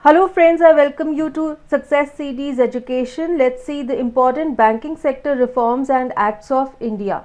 Hello friends, I welcome you to SuccessCDs education. Let's see the important banking sector reforms and acts of India.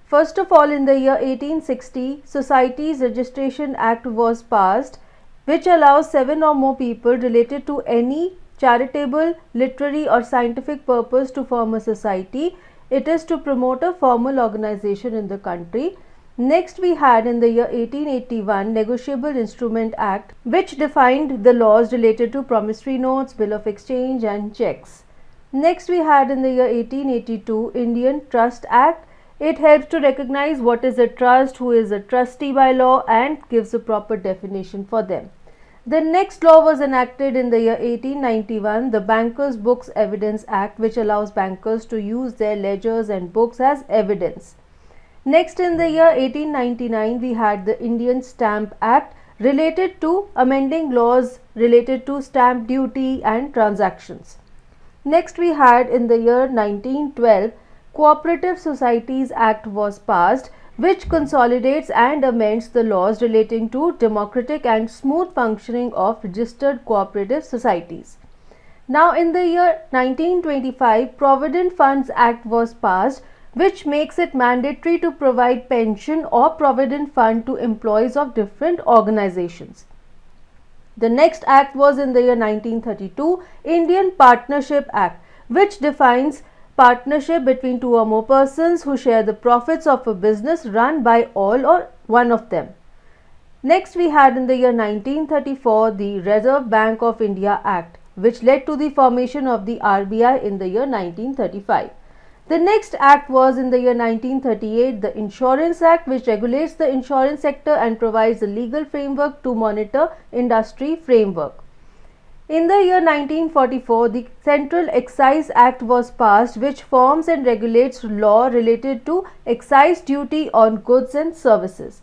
First of all, in the year 1860, Societies Registration Act was passed, which allows 7 or more people related to any charitable, literary or scientific purpose to form a society. It is to promote a formal organization in the country. Next, we had in the year 1881 Negotiable Instrument Act, which defined the laws related to promissory notes, bill of exchange and cheques. Next, we had in the year 1882 Indian Trust Act. It helps to recognize what is a trust, who is a trustee by law, and gives a proper definition for them. The next law was enacted in the year 1891, the Bankers' Books Evidence Act, which allows bankers to use their ledgers and books as evidence. Next, in the year 1899, we had the Indian Stamp Act related to amending laws related to stamp duty and transactions. Next, we had in the year 1912, Cooperative Societies Act was passed, which consolidates and amends the laws relating to democratic and smooth functioning of registered cooperative societies. Now, in the year 1925, Provident Funds Act was passed, which makes it mandatory to provide pension or provident fund to employees of different organizations. The next act was in the year 1932, Indian Partnership Act, which defines partnership between 2 or more persons who share the profits of a business run by all or one of them. Next, we had in the year 1934 the Reserve Bank of India Act, which led to the formation of the RBI in the year 1935. The next act was in the year 1938, the Insurance Act, which regulates the insurance sector and provides a legal framework to monitor industry framework. In the year 1944, the Central Excise Act was passed, which forms and regulates law related to excise duty on goods and services.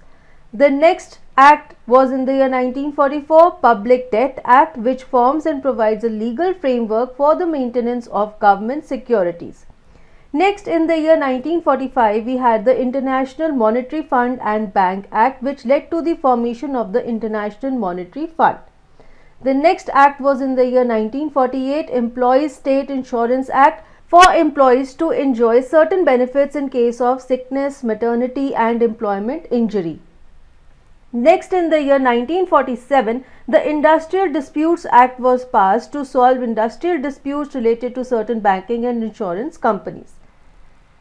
The next act was in the year 1944, Public Debt Act, which forms and provides a legal framework for the maintenance of government securities. Next, in the year 1945, we had the International Monetary Fund and Bank Act, which led to the formation of the International Monetary Fund. The next act was in the year 1948, Employees State Insurance Act, for employees to enjoy certain benefits in case of sickness, maternity and employment injury. Next, in the year 1947, the Industrial Disputes Act was passed to solve industrial disputes related to certain banking and insurance companies.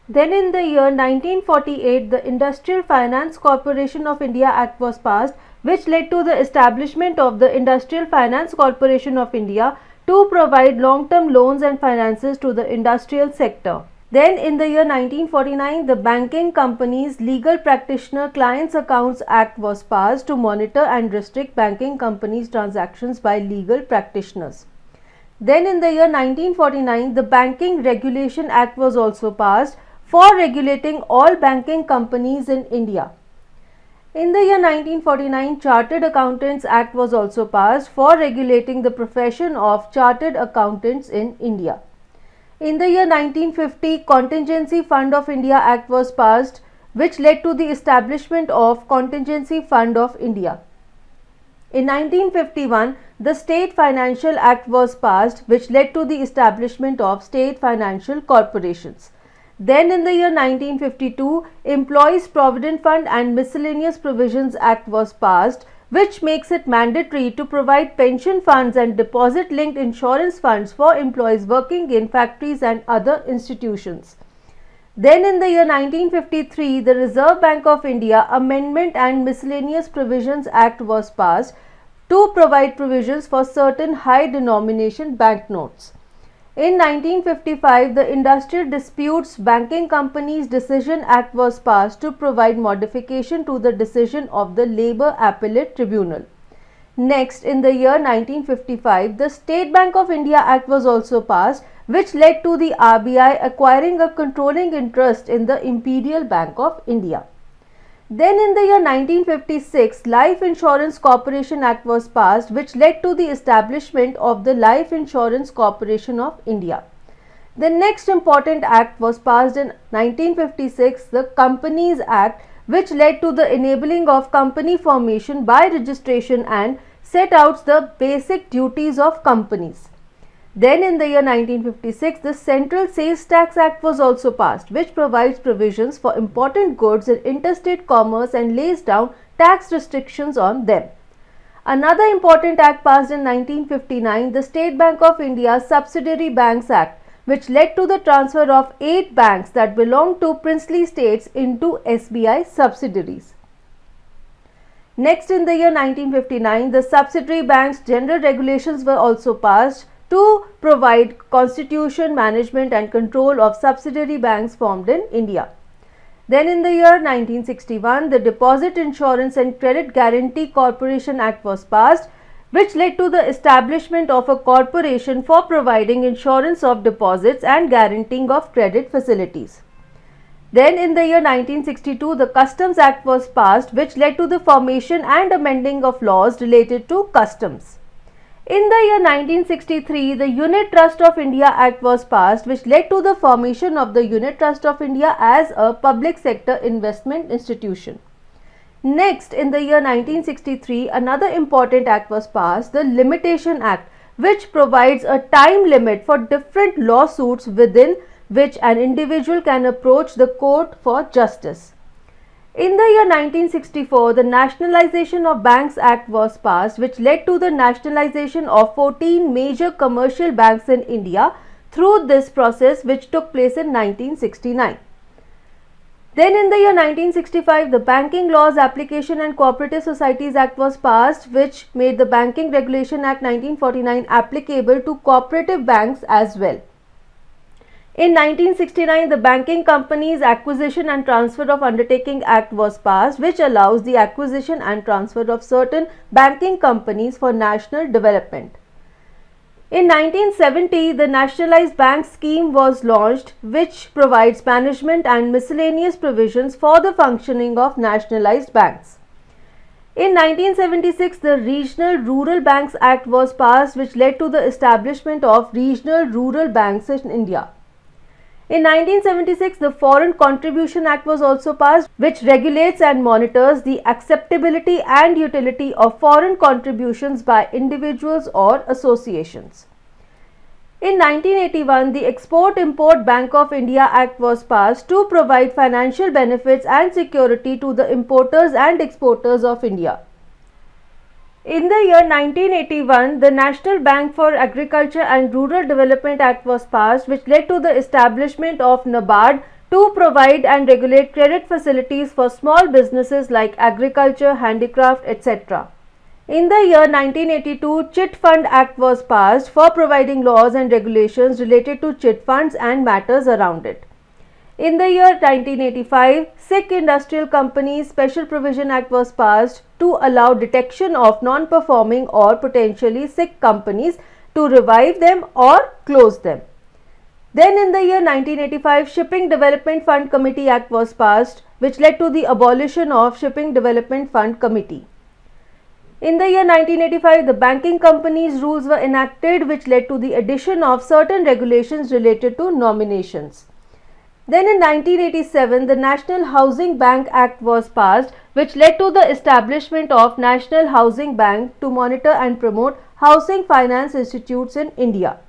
Then in the year 1948, the Industrial Finance Corporation of India Act was passed, which led to the establishment of the Industrial Finance Corporation of India to provide long-term loans and finances to the industrial sector. Then in the year 1949, the Banking Companies Legal Practitioner Clients Accounts Act was passed to monitor and restrict banking companies' transactions by legal practitioners. Then in the year 1949, the Banking Regulation Act was also passed for regulating all banking companies in India. In the year 1949, Chartered Accountants Act was also passed for regulating the profession of chartered accountants in India. In the year 1950, Contingency Fund of India Act was passed, which led to the establishment of Contingency Fund of India. In 1951, the State Financial Act was passed, which led to the establishment of state financial corporations. Then in the year 1952, Employees Provident Fund and Miscellaneous Provisions Act was passed, which makes it mandatory to provide pension funds and deposit-linked insurance funds for employees working in factories and other institutions. Then in the year 1953, the Reserve Bank of India Amendment and Miscellaneous Provisions Act was passed to provide provisions for certain high denomination banknotes. In 1955, the Industrial Disputes Banking Companies Decision Act was passed to provide modification to the decision of the Labour Appellate Tribunal. Next, in the year 1955, the State Bank of India Act was also passed, which led to the RBI acquiring a controlling interest in the Imperial Bank of India. Then in the year 1956, Life Insurance Corporation Act was passed, which led to the establishment of the Life Insurance Corporation of India. The next important act was passed in 1956, the Companies Act, which led to the enabling of company formation by registration and set out the basic duties of companies. Then in the year 1956, the Central Sales Tax Act was also passed, which provides provisions for important goods in interstate commerce and lays down tax restrictions on them. Another important act passed in 1959, the State Bank of India Subsidiary Banks Act, which led to the transfer of 8 banks that belonged to princely states into SBI subsidiaries. Next, in the year 1959, the Subsidiary Banks General Regulations were also passed to provide constitution, management and control of subsidiary banks formed in India. Then in the year 1961, the Deposit Insurance and Credit Guarantee Corporation Act was passed, which led to the establishment of a corporation for providing insurance of deposits and guaranteeing of credit facilities. Then in the year 1962, the Customs Act was passed, which led to the formation and amending of laws related to customs. In the year 1963, the Unit Trust of India Act was passed, which led to the formation of the Unit Trust of India as a public sector investment institution. Next, in the year 1963, another important act was passed, the Limitation Act, which provides a time limit for different lawsuits within which an individual can approach the court for justice. In the year 1964, the Nationalization of Banks Act was passed, which led to the nationalization of 14 major commercial banks in India through this process, which took place in 1969. Then in the year 1965, the Banking Laws Application and Cooperative Societies Act was passed, which made the Banking Regulation Act 1949 applicable to cooperative banks as well. In 1969, the Banking Companies Acquisition and Transfer of Undertaking Act was passed, which allows the acquisition and transfer of certain banking companies for national development. In 1970, the Nationalized Bank Scheme was launched, which provides management and miscellaneous provisions for the functioning of nationalized banks. In 1976, the Regional Rural Banks Act was passed, which led to the establishment of regional rural banks in India. In 1976, the Foreign Contribution Act was also passed, which regulates and monitors the acceptability and utility of foreign contributions by individuals or associations. In 1981, the Export-Import Bank of India Act was passed to provide financial benefits and security to the importers and exporters of India. In the year 1981, the National Bank for Agriculture and Rural Development Act was passed, which led to the establishment of NABARD to provide and regulate credit facilities for small businesses like agriculture, handicraft, etc. In the year 1982, Chit Fund Act was passed for providing laws and regulations related to chit funds and matters around it. In the year 1985, Sikh Industrial Companies Special Provision Act was passed to allow detection of non-performing or potentially sick companies to revive them or close them. Then in the year 1985, Shipping Development Fund Committee Act was passed, which led to the abolition of Shipping Development Fund Committee. In the year 1985, the Banking Companies Rules were enacted, which led to the addition of certain regulations related to nominations. Then in 1987, the National Housing Bank Act was passed, which led to the establishment of National Housing Bank to monitor and promote housing finance institutes in India.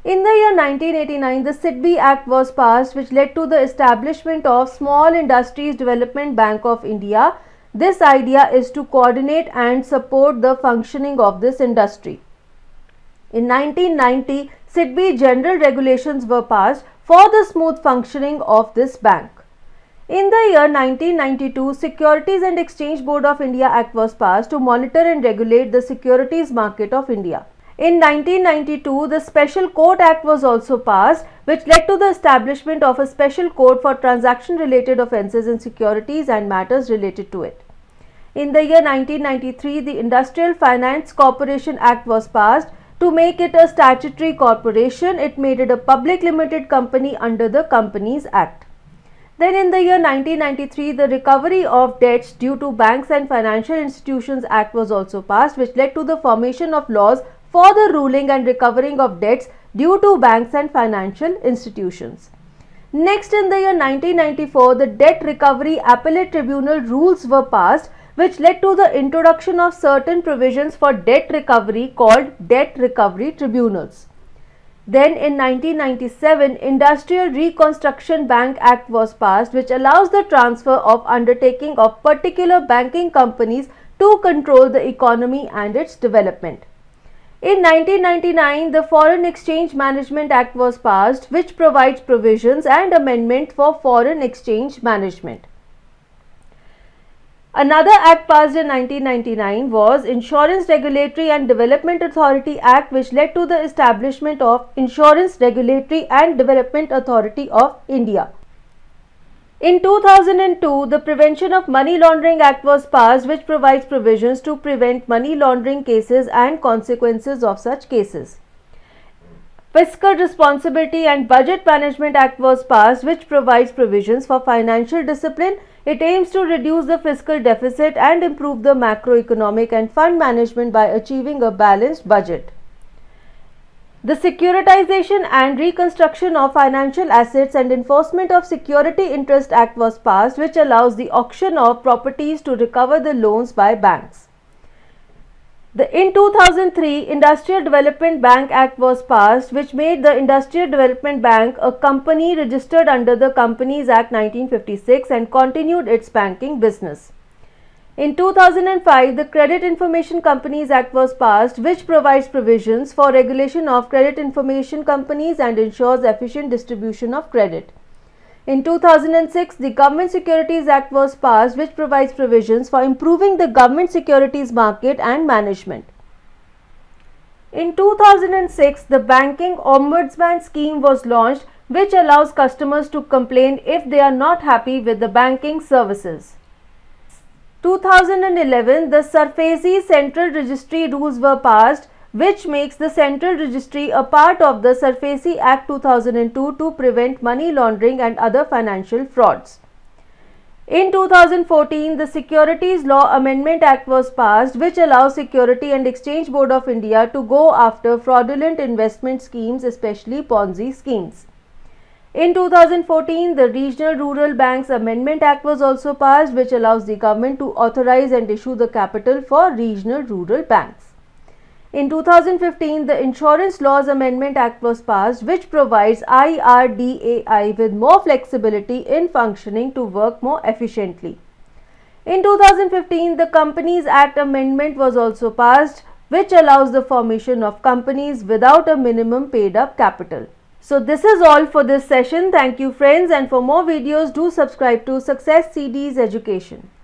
In the year 1989, the SIDBI Act was passed, which led to the establishment of Small Industries Development Bank of India. This idea is to coordinate and support the functioning of this industry. In 1990, SIDBI general regulations were passed for the smooth functioning of this bank. In the year 1992, Securities and Exchange Board of India Act was passed to monitor and regulate the securities market of India. In 1992, the Special Court Act was also passed, which led to the establishment of a special court for transaction-related offences in securities and matters related to it. In the year 1993, the Industrial Finance Corporation Act was passed. To make it a statutory corporation, it made it a public limited company under the Companies Act. Then in the year 1993, the Recovery of Debts Due to Banks and Financial Institutions Act was also passed, which led to the formation of laws for the ruling and recovering of debts due to banks and financial institutions. Next, in the year 1994, the Debt Recovery Appellate Tribunal rules were passed, which led to the introduction of certain provisions for debt recovery called debt recovery tribunals. Then in 1997, Industrial Reconstruction Bank Act was passed, which allows the transfer of undertaking of particular banking companies to control the economy and its development. In 1999, the Foreign Exchange Management Act was passed, which provides provisions and amendment for foreign exchange management. Another act passed in 1999 was Insurance Regulatory and Development Authority Act, which led to the establishment of Insurance Regulatory and Development Authority of India. In 2002, the Prevention of Money Laundering Act was passed, which provides provisions to prevent money laundering cases and consequences of such cases. Fiscal Responsibility and Budget Management Act was passed, which provides provisions for financial discipline. It aims to reduce the fiscal deficit and improve the macroeconomic and fund management by achieving a balanced budget. The Securitization and Reconstruction of Financial Assets and Enforcement of Security Interest Act was passed, which allows the auction of properties to recover the loans by banks. In 2003, Industrial Development Bank Act was passed, which made the Industrial Development Bank a company registered under the Companies Act 1956 and continued its banking business. In 2005, the Credit Information Companies Act was passed, which provides provisions for regulation of credit information companies and ensures efficient distribution of credit. In 2006, the Government Securities Act was passed, which provides provisions for improving the government securities market and management. In 2006, the Banking Ombudsman Scheme was launched, which allows customers to complain if they are not happy with the banking services. 2011, the CST Central Registry rules were passed, which makes the Central Registry a part of the CST Act 2002 to prevent money laundering and other financial frauds. In 2014, the Securities Law Amendment Act was passed, which allows Security and Exchange Board of India to go after fraudulent investment schemes, especially Ponzi schemes. In 2014, the Regional Rural Banks Amendment Act was also passed, which allows the government to authorize and issue the capital for regional rural banks. In 2015, the Insurance Laws Amendment Act was passed, which provides IRDAI with more flexibility in functioning to work more efficiently. In 2015, the Companies Act Amendment was also passed, which allows the formation of companies without a minimum paid up capital. So this is all for this session. Thank you friends, and for more videos do subscribe to SuccessCDs Education.